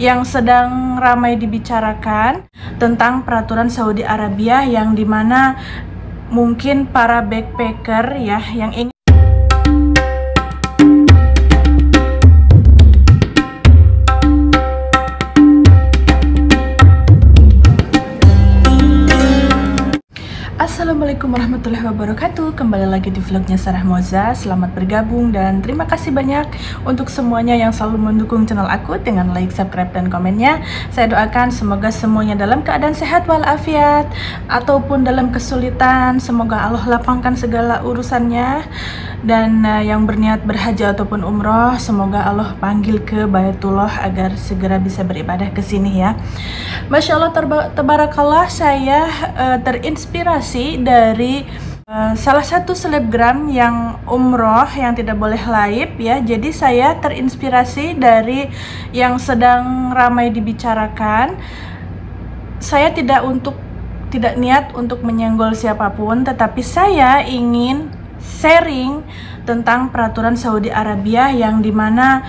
yang sedang ramai dibicarakan tentang peraturan Saudi Arabia yang dimana mungkin para backpacker ya yang ingin Assalamualaikum warahmatullahi wabarakatuh. Kembali lagi di vlognya Sarah Moza. Selamat bergabung dan terima kasih banyak untuk semuanya yang selalu mendukung channel aku dengan like, subscribe, dan komennya. Saya doakan semoga semuanya dalam keadaan sehat walafiat ataupun dalam kesulitan. Semoga Allah lapangkan segala urusannya. Dan yang berniat berhaji ataupun umroh, semoga Allah panggil ke Baitullah agar segera bisa beribadah ke sini ya. Masya Allah, tabarakallah, saya terinspirasi dari salah satu selebgram yang umroh yang tidak boleh laib ya. Jadi saya terinspirasi dari yang sedang ramai dibicarakan. Saya tidak niat untuk menyenggol siapapun, tetapi saya ingin sharing tentang peraturan Saudi Arabia yang dimana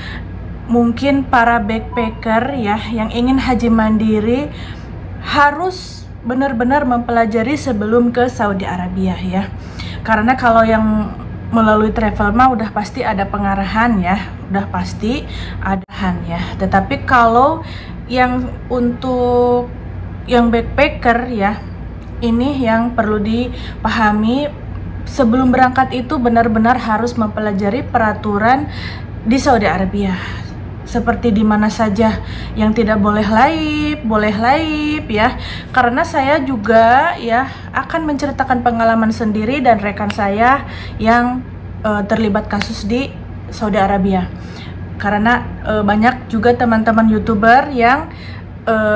mungkin para backpacker ya yang ingin haji mandiri harus benar-benar mempelajari sebelum ke Saudi Arabia ya. Karena kalau yang melalui travel mah udah pasti ada pengarahan ya, udah pasti ada ya. Tetapi kalau yang untuk yang backpacker ya, ini yang perlu dipahami. Sebelum berangkat itu benar-benar harus mempelajari peraturan di Saudi Arabia. Seperti di mana saja yang tidak boleh laib ya. Karena saya juga ya akan menceritakan pengalaman sendiri dan rekan saya yang terlibat kasus di Saudi Arabia. Karena banyak juga teman-teman YouTuber yang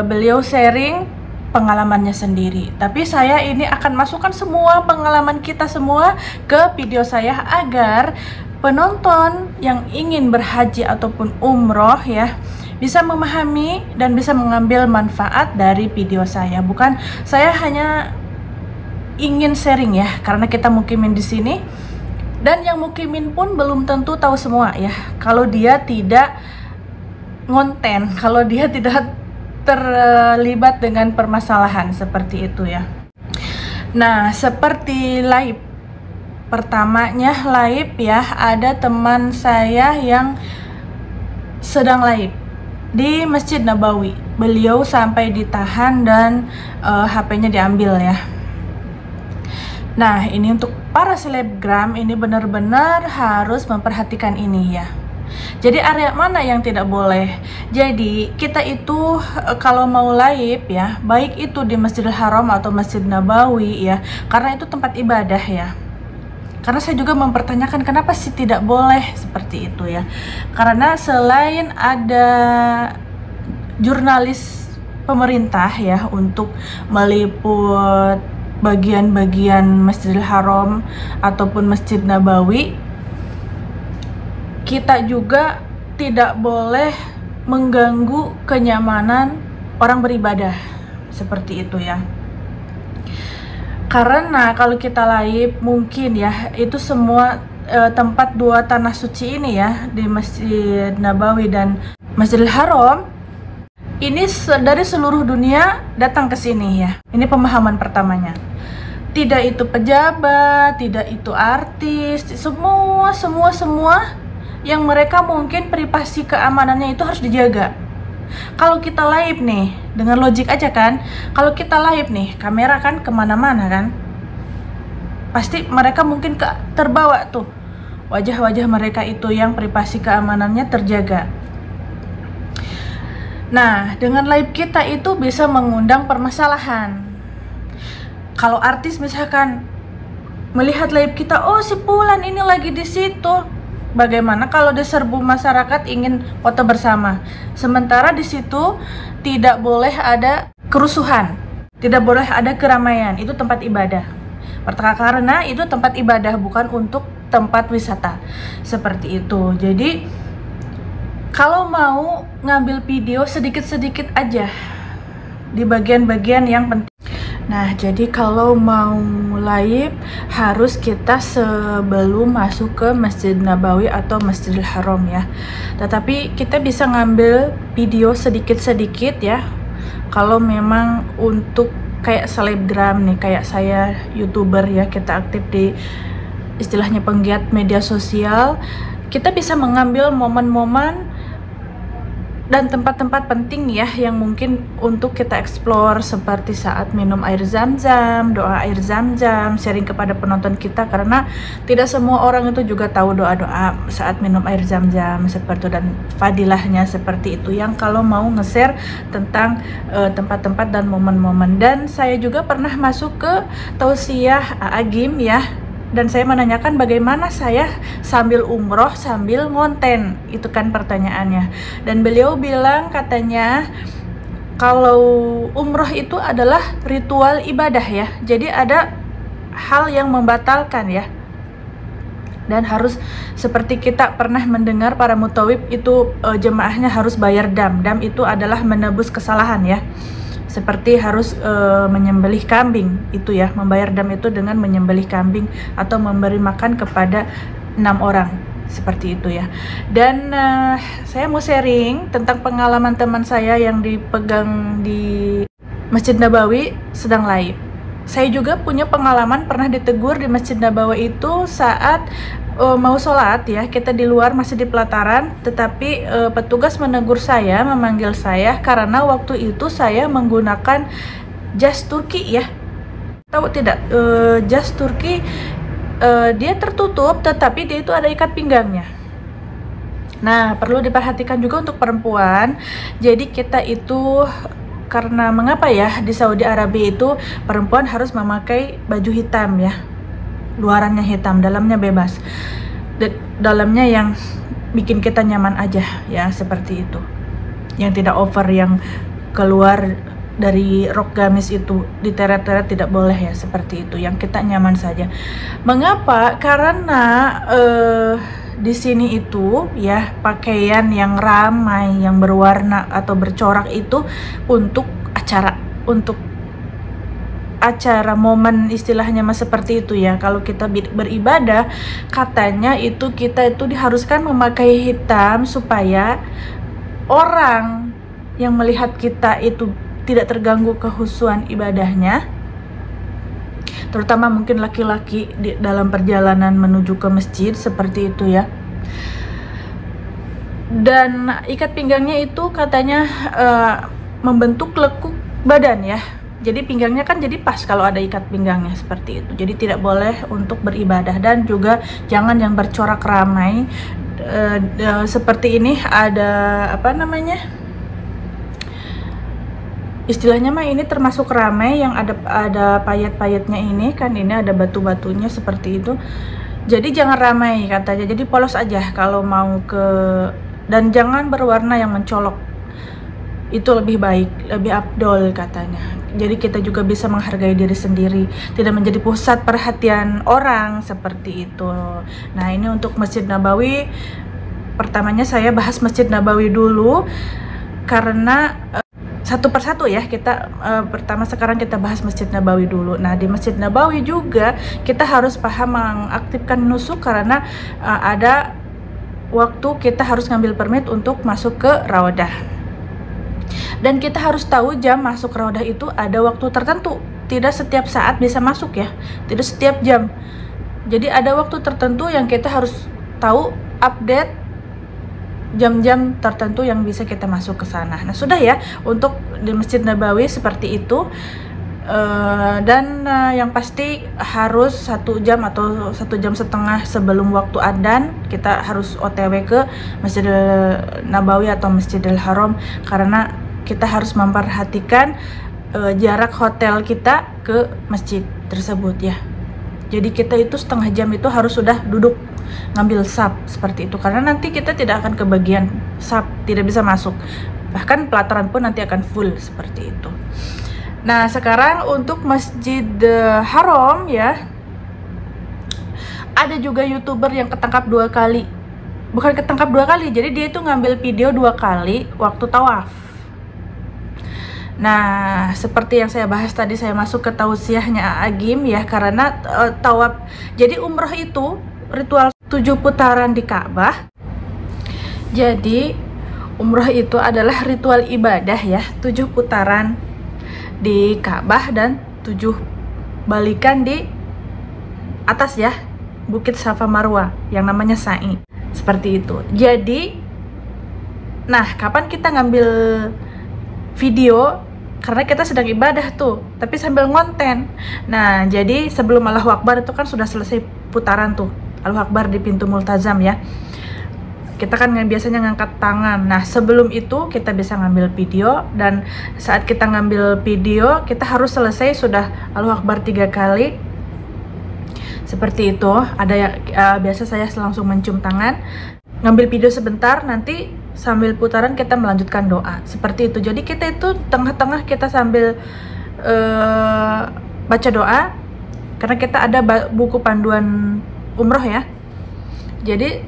beliau sharing pengalamannya sendiri. Tapi saya ini akan masukkan semua pengalaman kita semua ke video saya agar penonton yang ingin berhaji ataupun umroh ya bisa memahami dan bisa mengambil manfaat dari video saya. Bukan saya hanya ingin sharing ya, karena kita mukimin di sini dan yang mukimin pun belum tentu tahu semua ya. Kalau dia tidak ngonten, kalau dia tidak terlibat dengan permasalahan seperti itu ya. Nah, seperti laib, pertamanya laib ya, ada teman saya yang sedang laib di Masjid Nabawi. Beliau sampai ditahan dan HP-nya diambil ya. Nah, ini untuk para selebgram ini benar-benar harus memperhatikan ini ya. Jadi area mana yang tidak boleh? Jadi kita itu kalau mau laib ya, baik itu di Masjidil Haram atau Masjid Nabawi ya, karena itu tempat ibadah ya. Karena saya juga mempertanyakan kenapa sih tidak boleh seperti itu ya. Karena selain ada jurnalis pemerintah ya untuk meliput bagian-bagian Masjidil Haram ataupun Masjid Nabawi, kita juga tidak boleh mengganggu kenyamanan orang beribadah seperti itu ya. Karena kalau kita laib mungkin ya itu semua tempat dua tanah suci ini ya, di Masjid Nabawi dan Masjidil Haram ini dari seluruh dunia datang ke sini ya. Ini pemahaman pertamanya. Tidak itu pejabat, tidak itu artis, semua yang mereka mungkin privasi keamanannya itu harus dijaga. Kalau kita live nih, dengan logik aja kan, kalau kita live nih, kamera kan kemana-mana kan, pasti mereka mungkin terbawa tuh wajah-wajah mereka itu yang privasi keamanannya terjaga. Nah, dengan live kita itu bisa mengundang permasalahan. Kalau artis misalkan melihat live kita, oh si Fulan ini lagi di situ. Bagaimana kalau diserbu masyarakat ingin foto bersama? Sementara di situ tidak boleh ada kerusuhan, tidak boleh ada keramaian. Itu tempat ibadah. Karena itu tempat ibadah, bukan untuk tempat wisata. Seperti itu. Jadi kalau mau ngambil video sedikit-sedikit aja di bagian-bagian yang penting. Nah, jadi kalau mau live harus kita sebelum masuk ke Masjid Nabawi atau Masjidil Haram ya. Tetapi kita bisa ngambil video sedikit-sedikit ya. Kalau memang untuk kayak selebgram nih, kayak saya YouTuber ya, kita aktif di istilahnya penggiat media sosial, kita bisa mengambil momen-momen dan tempat-tempat penting ya yang mungkin untuk kita explore, seperti saat minum air zam-zam, doa air zam-zam, sharing kepada penonton kita, karena tidak semua orang itu juga tahu doa-doa saat minum air zam-zam seperti itu, dan fadilahnya seperti itu, yang kalau mau nge-share tentang tempat-tempat dan momen-momen. Dan saya juga pernah masuk ke tausiah Agim ya, dan saya menanyakan bagaimana saya sambil umroh sambil ngonten, itu kan pertanyaannya. Dan beliau bilang katanya kalau umroh itu adalah ritual ibadah ya, jadi ada hal yang membatalkan ya, dan harus seperti kita pernah mendengar para mutawib itu jemaahnya harus bayar dam. Dam itu adalah menebus kesalahan ya, seperti harus menyembelih kambing itu ya, membayar dam itu dengan menyembelih kambing atau memberi makan kepada 6 orang seperti itu ya. Dan saya mau sharing tentang pengalaman teman saya yang dipegang di Masjid Nabawi sedang live. Saya juga punya pengalaman pernah ditegur di Masjid Nabawi itu saat mau sholat ya, kita di luar masih di pelataran, tetapi petugas menegur saya, memanggil saya karena waktu itu saya menggunakan jas Turki ya. Tahu tidak, jas Turki dia tertutup tetapi dia itu ada ikat pinggangnya. Nah, perlu diperhatikan juga untuk perempuan. Jadi kita itu, karena mengapa ya di Saudi Arabia itu perempuan harus memakai baju hitam ya, luarannya hitam, dalamnya bebas, dalamnya yang bikin kita nyaman aja ya, seperti itu, yang tidak over, yang keluar dari rok gamis itu diteret-teret tidak boleh ya, seperti itu, yang kita nyaman saja. Mengapa? Karena di sini itu ya, pakaian yang ramai, yang berwarna atau bercorak itu untuk acara momen istilahnya mas, seperti itu ya. Kalau kita beribadah katanya itu kita itu diharuskan memakai hitam supaya orang yang melihat kita itu tidak terganggu kehusuan ibadahnya, terutama mungkin laki-laki dalam perjalanan menuju ke masjid seperti itu ya. Dan ikat pinggangnya itu katanya membentuk lekuk badan ya, jadi pinggangnya kan jadi pas kalau ada ikat pinggangnya seperti itu. Jadi tidak boleh untuk beribadah, dan juga jangan yang bercorak ramai seperti ini. Ada apa namanya, istilahnya mah ini termasuk ramai, yang ada payet-payetnya ini kan, ini ada batu-batunya seperti itu. Jadi jangan ramai katanya, jadi polos aja kalau mau ke, dan jangan berwarna yang mencolok, itu lebih baik, lebih afdol katanya. Jadi kita juga bisa menghargai diri sendiri, tidak menjadi pusat perhatian orang seperti itu. Nah, ini untuk Masjid Nabawi. Pertamanya saya bahas Masjid Nabawi dulu karena satu persatu ya, kita pertama sekarang kita bahas Masjid Nabawi dulu. Nah, di Masjid Nabawi juga kita harus paham mengaktifkan nusuk, karena ada waktu kita harus ngambil permit untuk masuk ke Raudah. Dan kita harus tahu jam masuk Raudah itu ada waktu tertentu, tidak setiap saat bisa masuk ya, tidak setiap jam. Jadi ada waktu tertentu yang kita harus tahu, update jam-jam tertentu yang bisa kita masuk ke sana. Nah, sudah ya untuk di Masjid Nabawi seperti itu. Dan yang pasti harus 1 jam atau 1,5 jam sebelum waktu adzan kita harus OTW ke Masjidil Nabawi atau Masjidil Haram, karena kita harus memperhatikan jarak hotel kita ke masjid tersebut ya. Jadi kita itu 1/2 jam itu harus sudah duduk ngambil saf seperti itu, karena nanti kita tidak akan kebagian saf, tidak bisa masuk, bahkan pelataran pun nanti akan full seperti itu. Nah, sekarang untuk Masjid Haram ya, ada juga YouTuber yang ketangkap 2 kali, bukan ketangkap 2 kali, jadi dia itu ngambil video 2 kali waktu tawaf. Nah, seperti yang saya bahas tadi, saya masuk ke tausiahnya Agim ya, karena tawaf. Jadi umroh itu ritual 7 putaran di Ka'bah. Jadi umroh itu adalah ritual ibadah ya, 7 putaran di Ka'bah dan 7 balikan di atas ya, Bukit Safa Marwah yang namanya sa'i. Seperti itu. Jadi, nah kapan kita ngambil video? Karena kita sedang ibadah tuh, tapi sambil ngonten. Nah, jadi sebelum Allahu Akbar itu kan sudah selesai putaran tuh, Allahu Akbar di pintu multazam ya. Kita kan biasanya ngangkat tangan. Nah, sebelum itu kita bisa ngambil video, dan saat kita ngambil video kita harus selesai sudah Allahu Akbar 3 kali. Seperti itu. Ada yang biasa saya langsung mencium tangan, ngambil video sebentar, nanti sambil putaran kita melanjutkan doa. Seperti itu. Jadi kita itu tengah-tengah kita sambil baca doa, karena kita ada buku panduan umroh ya. Jadi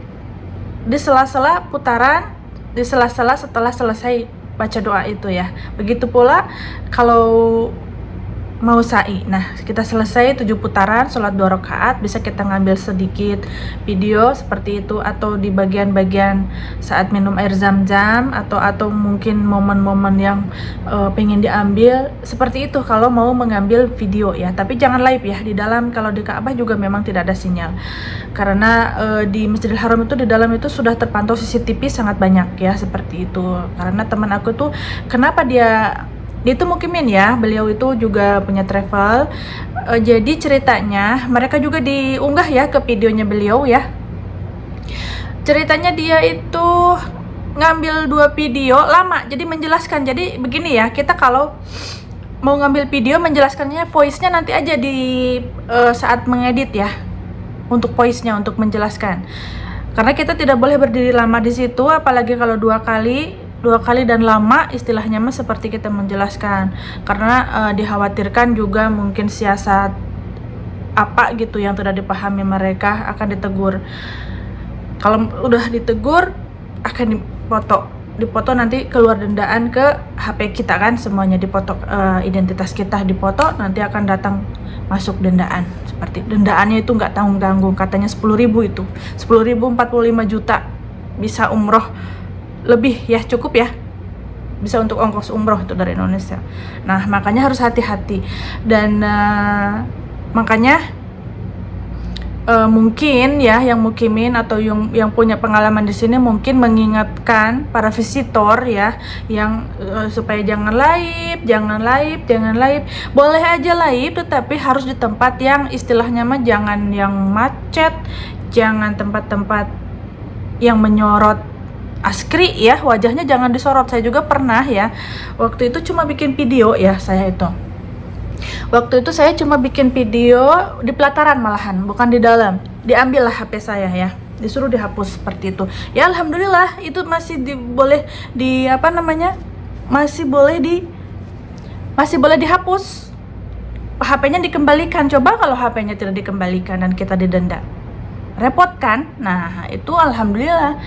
di sela-sela putaran, di sela-sela setelah selesai baca doa itu ya. Begitu pula kalau mau sa'i. Nah, kita selesai 7 putaran, sholat 2 rakaat, bisa kita ngambil sedikit video seperti itu, atau di bagian-bagian saat minum air zam-zam, atau mungkin momen-momen yang pengen diambil seperti itu kalau mau mengambil video ya. Tapi jangan live ya di dalam. Kalau di Ka'bah juga memang tidak ada sinyal, karena di Masjidil Haram itu di dalam itu sudah terpantau CCTV sangat banyak ya, seperti itu. Karena teman aku tuh, kenapa dia itu mukimin ya, beliau itu juga punya travel. Jadi ceritanya mereka juga diunggah ya ke videonya beliau ya. Ceritanya dia itu ngambil 2 video lama, jadi menjelaskan. Jadi begini ya, kita kalau mau ngambil video menjelaskannya, voice-nya nanti aja di saat mengedit ya, untuk voice-nya, untuk menjelaskan. Karena kita tidak boleh berdiri lama di situ, apalagi kalau 2 kali dan lama, istilahnya mah seperti kita menjelaskan. Karena dikhawatirkan juga mungkin siasat apa gitu yang tidak dipahami mereka akan ditegur. Kalau udah ditegur akan dipoto nanti keluar dendaan ke HP kita kan, semuanya dipoto, identitas kita dipoto, nanti akan datang masuk dendaan. Seperti dendaannya itu nggak tanggung-tanggung, katanya 10.000 itu 10.000 45 juta bisa umroh lebih ya, cukup ya, bisa untuk ongkos umroh itu dari Indonesia. Nah, makanya harus hati-hati. Dan makanya mungkin ya yang mukimin atau yang punya pengalaman di sini mungkin mengingatkan para visitor ya, yang supaya jangan live. Boleh aja live, tetapi harus di tempat yang istilahnya mah jangan yang macet, jangan tempat-tempat yang menyorot askri ya, wajahnya jangan disorot. Saya juga pernah ya, waktu itu cuma bikin video ya, waktu itu saya cuma bikin video di pelataran malahan, bukan di dalam. Diambil lah HP saya ya, disuruh dihapus seperti itu ya. Alhamdulillah itu masih masih boleh dihapus, HP-nya dikembalikan. Coba kalau HP-nya tidak dikembalikan dan kita didenda, repot kan? Nah itu alhamdulillah.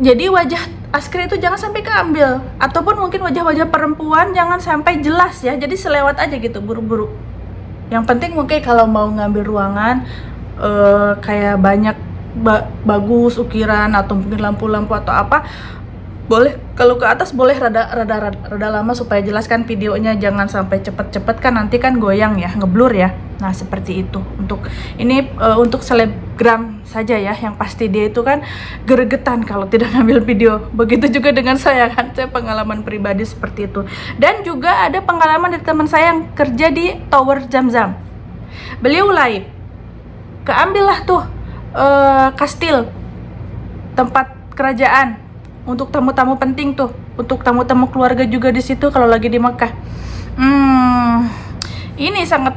Jadi wajah askri itu jangan sampai keambil, ataupun mungkin wajah-wajah perempuan jangan sampai jelas ya. Jadi selewat aja gitu, buru-buru. Yang penting mungkin kalau mau ngambil ruangan kayak banyak bagus ukiran, atau mungkin lampu-lampu atau apa, boleh kalau ke atas boleh rada lama supaya jelaskan videonya, jangan sampai cepet-cepet kan, nanti kan goyang ya, ngeblur ya. Nah seperti itu. Untuk ini untuk selebgram saja ya, yang pasti dia itu kan geregetan kalau tidak ngambil video. Begitu juga dengan saya kan, saya pengalaman pribadi seperti itu. Dan juga ada pengalaman dari teman saya yang kerja di Tower Zam-Zam. Beliau live, keambillah tuh kastil, tempat kerajaan untuk tamu-tamu penting tuh, untuk tamu-tamu keluarga juga di situ kalau lagi di Mekah. Ini sangat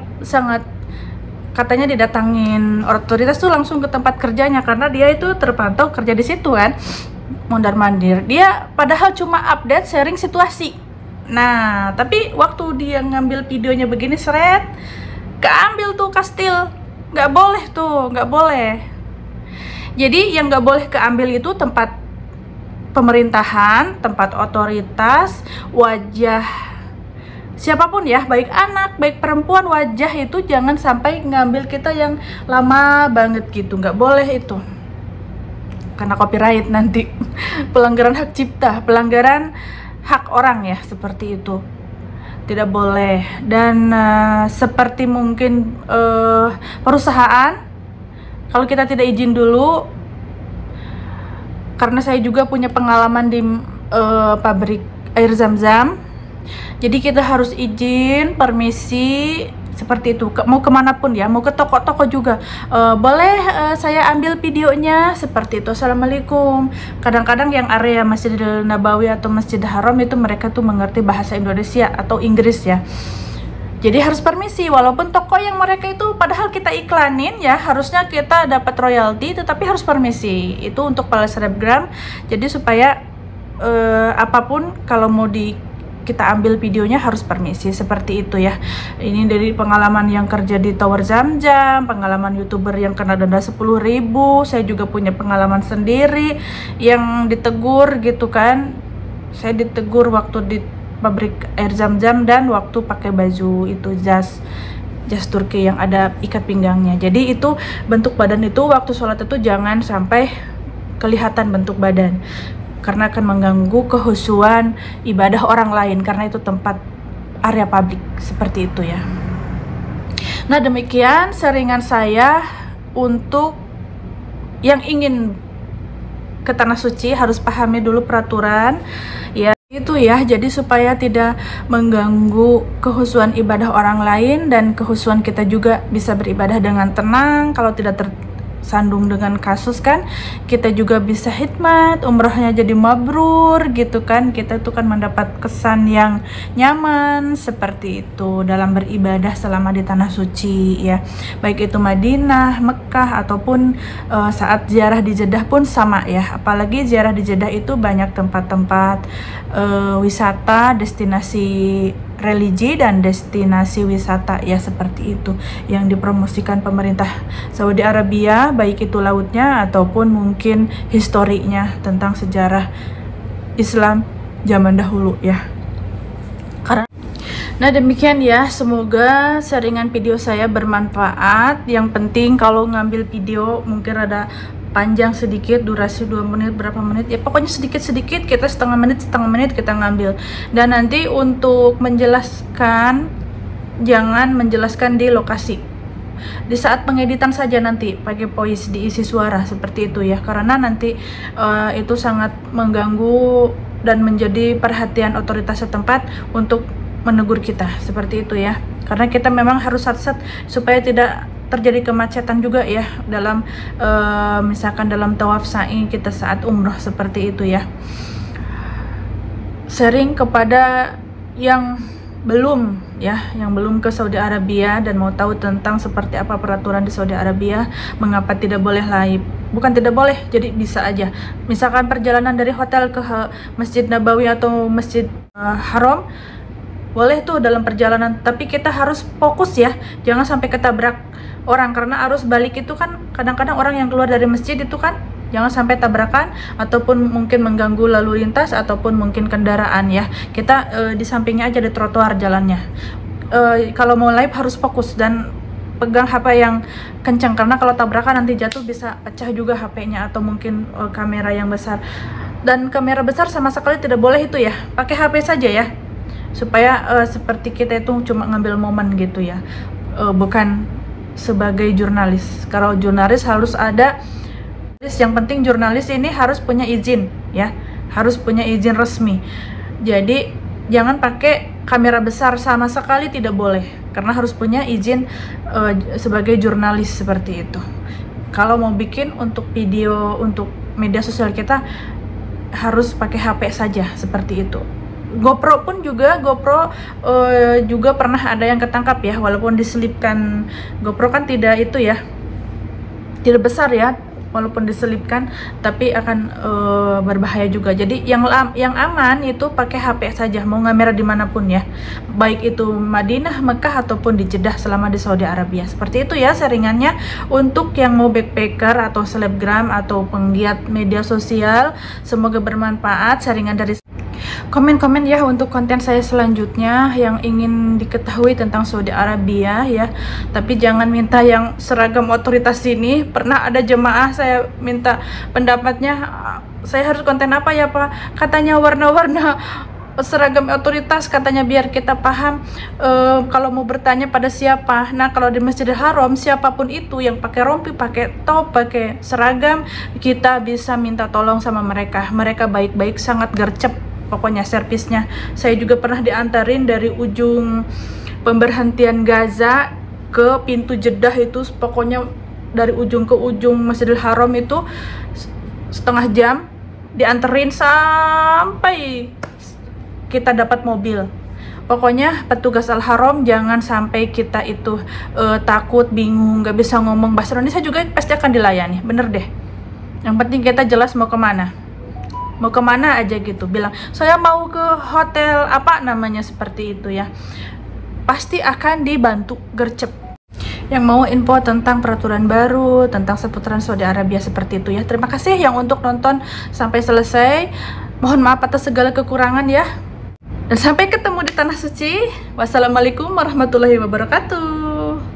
katanya didatangin otoritas tuh langsung ke tempat kerjanya, karena dia itu terpantau kerja di situ kan, mondar-mandir. Dia padahal cuma update sharing situasi. Nah, tapi waktu dia ngambil videonya begini, seret, keambil tuh kastil. Nggak boleh tuh, nggak boleh. Jadi yang nggak boleh keambil itu tempat pemerintahan, tempat otoritas, wajah siapapun ya, baik anak, baik perempuan, wajah itu jangan sampai ngambil kita yang lama banget gitu, nggak boleh itu. Karena copyright nanti, pelanggaran hak cipta, pelanggaran hak orang ya, seperti itu. Tidak boleh. Dan seperti mungkin perusahaan, kalau kita tidak izin dulu, karena saya juga punya pengalaman di pabrik air zam-zam, jadi kita harus izin, permisi, seperti itu. Mau kemanapun ya, mau ke toko-toko juga, boleh saya ambil videonya, seperti itu. Assalamualaikum. Kadang-kadang yang area Masjidil Nabawi atau Masjidil Haram itu mereka tuh mengerti bahasa Indonesia atau Inggris ya, jadi harus permisi. Walaupun toko yang mereka itu padahal kita iklanin ya, harusnya kita dapat royalti, tetapi harus permisi. Itu untuk para selebgram. Jadi supaya apapun kalau mau kita ambil videonya harus permisi, seperti itu ya. Ini dari pengalaman yang kerja di Tower Zam-Zam, pengalaman YouTuber yang kena denda 10.000. Saya juga punya pengalaman sendiri yang ditegur gitu kan. Saya ditegur waktu di pabrik air zam-zam dan waktu pakai baju itu jas Turki yang ada ikat pinggangnya. Jadi itu bentuk badan itu waktu sholat itu jangan sampai kelihatan bentuk badan, karena akan mengganggu kehusuan ibadah orang lain, karena itu tempat area publik, seperti itu ya. Nah, demikian seringan saya untuk yang ingin ke Tanah Suci, harus pahami dulu peraturan ya, itu ya. Jadi supaya tidak mengganggu kehusuan ibadah orang lain dan kehusuan kita juga bisa beribadah dengan tenang. Kalau tidak tersandung dengan kasus kan, kita juga bisa hikmat, umrahnya jadi mabrur gitu kan. Kita itu kan mendapat kesan yang nyaman, seperti itu dalam beribadah selama di Tanah Suci ya, baik itu Madinah, Mekah, ataupun saat ziarah di Jeddah pun sama ya. Apalagi ziarah di Jeddah itu banyak tempat-tempat wisata, destinasi religi dan destinasi wisata ya, seperti itu yang dipromosikan pemerintah Saudi Arabia, baik itu lautnya ataupun mungkin historinya tentang sejarah Islam zaman dahulu ya. Nah, demikian ya, semoga seringan video saya bermanfaat. Yang penting kalau ngambil video mungkin ada panjang sedikit, durasi 2 menit, berapa menit ya, pokoknya sedikit-sedikit, kita setengah menit kita ngambil. Dan nanti untuk menjelaskan, jangan menjelaskan di lokasi, di saat pengeditan saja nanti pakai voice, diisi suara, seperti itu ya, karena nanti itu sangat mengganggu dan menjadi perhatian otoritas setempat untuk menegur kita, seperti itu ya. Karena kita memang harus sat-sat supaya tidak terjadi kemacetan juga ya dalam misalkan dalam tawaf sa'i kita saat umroh, seperti itu ya. Sharing kepada yang belum ya, yang belum ke Saudi Arabia dan mau tahu tentang seperti apa peraturan di Saudi Arabia, mengapa tidak boleh live. Bukan tidak boleh, jadi bisa aja. Misalkan perjalanan dari hotel ke Masjid Nabawi atau Masjid Haram, boleh tuh dalam perjalanan, tapi kita harus fokus ya, jangan sampai ketabrak orang, karena arus balik itu kan kadang-kadang orang yang keluar dari masjid itu kan, jangan sampai tabrakan ataupun mungkin mengganggu lalu lintas ataupun mungkin kendaraan ya. Kita di sampingnya aja, di trotoar jalannya. Kalau mau live harus fokus dan pegang HP yang kencang, karena kalau tabrakan nanti jatuh bisa pecah juga HP-nya, atau mungkin kamera yang besar. Dan kamera besar sama sekali tidak boleh itu ya, pakai HP saja ya, supaya seperti kita itu cuma ngambil momen gitu ya, bukan sebagai jurnalis. Kalau jurnalis harus ada, yang penting jurnalis ini harus punya izin ya, harus punya izin resmi. Jadi jangan pakai kamera besar, sama sekali tidak boleh, karena harus punya izin sebagai jurnalis, seperti itu. Kalau mau bikin untuk video, untuk media sosial kita harus pakai HP saja, seperti itu. GoPro pun juga, juga pernah ada yang ketangkap ya, walaupun diselipkan. GoPro kan tidak itu ya, tidak besar ya, walaupun diselipkan, tapi akan berbahaya juga. Jadi yang aman itu pakai HP saja, mau ngamera dimanapun ya, baik itu Madinah, Mekah ataupun di Jeddah selama di Saudi Arabia. Seperti itu ya sharingannya untuk yang mau backpacker atau selebgram atau penggiat media sosial. Semoga bermanfaat sharingan dari komen-komen ya untuk konten saya selanjutnya yang ingin diketahui tentang Saudi Arabia ya. Tapi jangan minta yang seragam otoritas sini. Pernah ada jemaah saya minta pendapatnya, saya harus konten apa ya Pak? Katanya warna-warna seragam otoritas, katanya biar kita paham kalau mau bertanya pada siapa. Nah, kalau di Masjidil Haram siapapun itu yang pakai rompi, pakai top, pakai seragam, kita bisa minta tolong sama mereka. Mereka baik-baik, sangat gercep pokoknya servisnya. Saya juga pernah diantarin dari ujung pemberhentian Gaza ke pintu Jeddah, itu pokoknya dari ujung ke ujung Masjidil Haram itu setengah jam dianterin sampai kita dapat mobil. Pokoknya petugas Al-Haram jangan sampai kita itu takut, bingung, nggak bisa ngomong bahasa Indonesia juga pasti akan dilayani, bener deh. Yang penting kita jelas mau kemana aja gitu, bilang saya mau ke hotel apa namanya seperti itu ya, pasti akan dibantu gercep. Yang mau info tentang peraturan baru tentang seputaran Saudi Arabia seperti itu ya. Terima kasih yang untuk nonton sampai selesai, mohon maaf atas segala kekurangan ya, dan sampai ketemu di tanah suci. Wassalamualaikum warahmatullahi wabarakatuh.